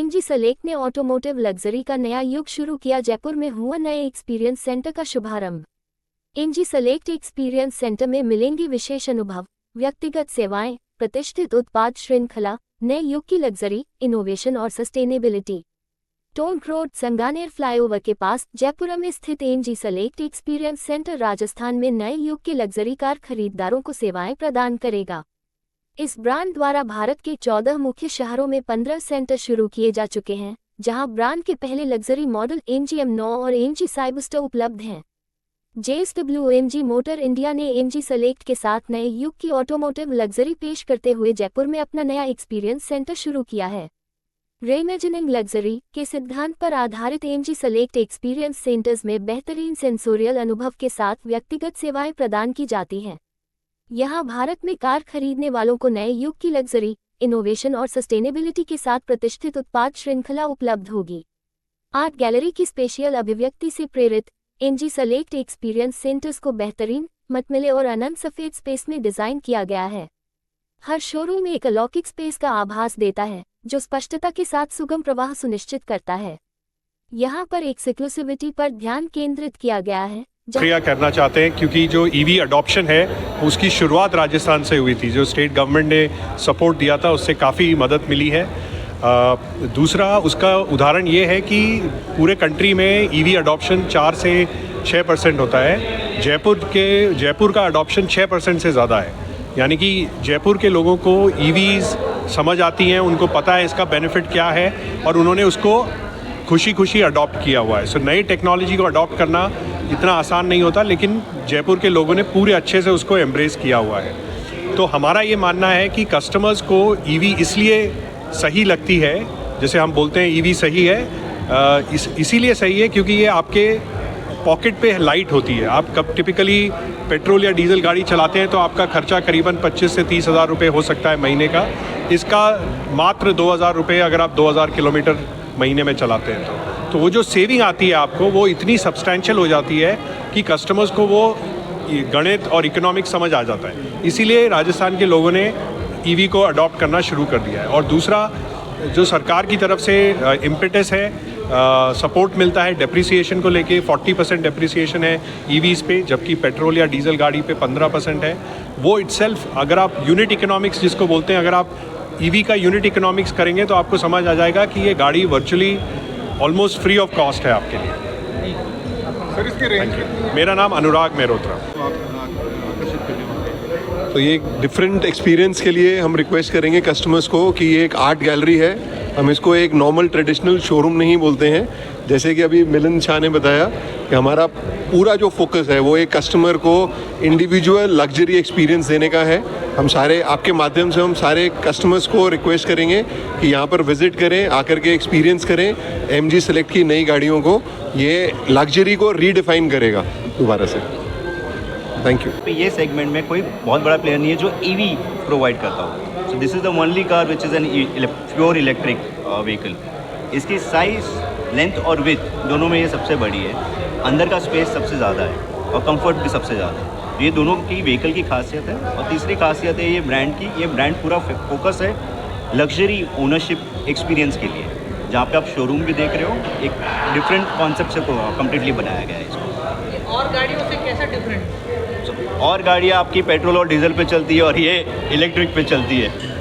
MG select ने automotive luxury का नया युग शुरू किया। जयपुर में हुआ नए एक्सपीरियंस सेंटर का शुभारंभ। एमजी सेलेक्ट एक्सपीरियंस सेंटर में मिलेंगी विशेष अनुभव, व्यक्तिगत सेवाएं, प्रतिष्ठित उत्पाद श्रृंखला, नए युग की लग्जरी, इनोवेशन और sustainability. Tonk road, Sanganer flyover के पास जयपुर में स्थित MG select experience centre Rajasthan में नए युग की लग्जरी कार खरीदारों को सेवाएं प्रदान करेगा। इस ब्रांड द्वारा भारत के 14 मुख्य शहरों में 15 सेंटर शुरू किए जा चुके हैं, जहां ब्रांड के पहले लग्जरी मॉडल एमजी M9 और एमजी साइबस्टर उपलब्ध हैं। JSW मोटर इंडिया ने एमजी सेलेक्ट के साथ नए युग की ऑटोमोटिव लग्जरी पेश करते हुए जयपुर में अपना नया एक्सपीरियंस सेंटर शुरू किया है। रेइमेजिनिंग लग्जरी के सिद्धांत पर आधारित एमजी सेलेक्ट एक्सपीरियंस सेंटर्स में बेहतरीन सेंसोरियल अनुभव के साथ व्यक्तिगत सेवाएं प्रदान की जाती हैं। यहां भारत में कार खरीदने वालों को नए युग की लग्जरी, इनोवेशन और सस्टेनेबिलिटी के साथ प्रतिष्ठित उत्पाद श्रृंखला उपलब्ध होगी। आर्ट गैलरी की स्पेशियल अभिव्यक्ति से प्रेरित एमजी सेलेक्ट एक्सपीरियंस सेंटर्स को बेहतरीन, मटमिले और अनंत सफेद स्पेस में डिजाइन किया गया है। हर शोरूम एक अलौकिक स्पेस का आभास देता है, जो स्पष्टता के साथ सुगम प्रवाह सुनिश्चित करता है। यहाँ पर एक्सक्लूसिविटी पर ध्यान केंद्रित किया गया है। शुक्रिया करना चाहते हैं क्योंकि जो ईवी अडॉप्शन है उसकी शुरुआत राजस्थान से हुई थी। जो स्टेट गवर्नमेंट ने सपोर्ट दिया था उससे काफ़ी मदद मिली है। दूसरा उसका उदाहरण ये है कि पूरे कंट्री में ईवी अडॉप्शन 4 से 6% होता है। जयपुर का अडॉप्शन 6% से ज़्यादा है। यानी कि जयपुर के लोगों को ईवीज़ समझ आती हैं, उनको पता है इसका बेनिफिट क्या है और उन्होंने उसको खुशी अडॉप्ट किया हुआ है। सो नई टेक्नोलॉजी को अडॉप्ट करना इतना आसान नहीं होता, लेकिन जयपुर के लोगों ने पूरे अच्छे से उसको एम्ब्रेस किया हुआ है। तो हमारा ये मानना है कि कस्टमर्स को ईवी इसलिए सही लगती है, जैसे हम बोलते हैं ईवी सही है, इसीलिए सही है क्योंकि ये आपके पॉकेट पे लाइट होती है। आप कब टिपिकली पेट्रोल या डीजल गाड़ी चलाते हैं तो आपका खर्चा करीबन 25 से 30 हज़ार रुपये हो सकता है महीने का। इसका मात्र 2,000 रुपये अगर आप 2,000 किलोमीटर महीने में चलाते हैं तो वो जो सेविंग आती है आपको, वो इतनी सब्सटैंशियल हो जाती है कि कस्टमर्स को वो गणित और इकोनॉमिक्स समझ आ जाता है। इसीलिए राजस्थान के लोगों ने ईवी को अडॉप्ट करना शुरू कर दिया है। और दूसरा, जो सरकार की तरफ से इम्पेटस है, सपोर्ट मिलता है डेप्रिसिएशन को लेके। 40% डेप्रिसिएशन है ईवीज़ पे, जबकि पेट्रोल या डीजल गाड़ी पे 15% है। वो इटसेल्फ, अगर आप यूनिट इकोनॉमिक्स जिसको बोलते हैं, अगर आप ईवी का यूनिट इकोनॉमिक्स करेंगे तो आपको समझ आ जाएगा कि ये गाड़ी virtually almost free of cost है आपके लिए। सर, इसकी रेंज? मेरा नाम अनुराग मेहरोत्रा। तो ये एक डिफरेंट एक्सपीरियंस के लिए हम रिक्वेस्ट करेंगे कस्टमर्स को कि ये एक आर्ट गैलरी है। हम इसको एक नॉर्मल ट्रेडिशनल शोरूम नहीं बोलते हैं। जैसे कि अभी मिलन शाह ने बताया कि हमारा पूरा जो फोकस है वो एक कस्टमर को इंडिविजुअल लग्जरी एक्सपीरियंस देने का है। हम सारे आपके माध्यम से हम सारे कस्टमर्स को रिक्वेस्ट करेंगे कि यहाँ पर विज़िट करें, आकर के एक्सपीरियंस करें एमजी सेलेक्ट की नई गाड़ियों को। ये लग्जरी को रीडिफाइन करेगा दोबारा से। Thank you. ये सेगमेंट में कोई बहुत बड़ा प्लेयर नहीं है जो ईवी प्रोवाइड करता हो। So this is the only car which is an pure electric vehicle. इसकी साइज़, लेंथ और विड्थ दोनों में ये सबसे बड़ी है। अंदर का स्पेस सबसे ज़्यादा है और कंफर्ट भी सबसे ज़्यादा है। ये दोनों की व्हीकल की खासियत है। और तीसरी खासियत है ये ब्रांड की। ये ब्रांड पूरा फोकस है लग्जरी ओनरशिप एक्सपीरियंस के लिए। जहाँ पे आप शोरूम भी देख रहे हो, एक डिफरेंट कॉन्सेप्ट से कम्प्लीटली बनाया गया है इसको। और गाड़ियों से कैसा डिफरेंट? और गाड़ियाँ आपकी पेट्रोल और डीजल पे चलती है और ये इलेक्ट्रिक पे चलती है।